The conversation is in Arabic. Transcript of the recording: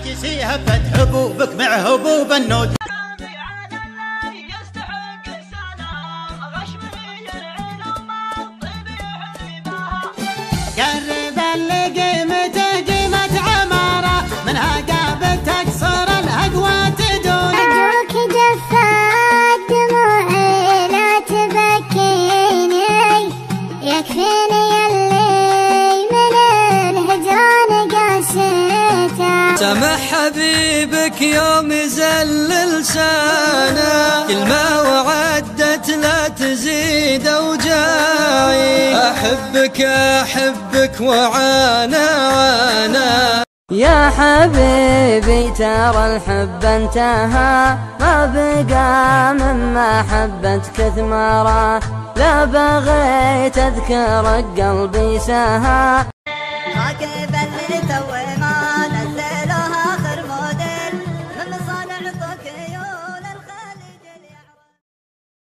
نرجسي هبت حبوبك مع حبوب النود. قرب اللي قيمته قيمة عمارة، منها قابل تكسر الهقوى تدور. أدوك جفات دموعي لا تبكيني، يكفيني اللي من الهجران قاسيته. سمح حبيبك يوم يزل لسانه، كل ما وعدت لا تزيد اوجاعي. أحبك وعانا وانا. يا حبيبي ترى الحب انتهى، ما بقى من محبتك ثمرة، لا بغيت اذكرك قلبي سهى.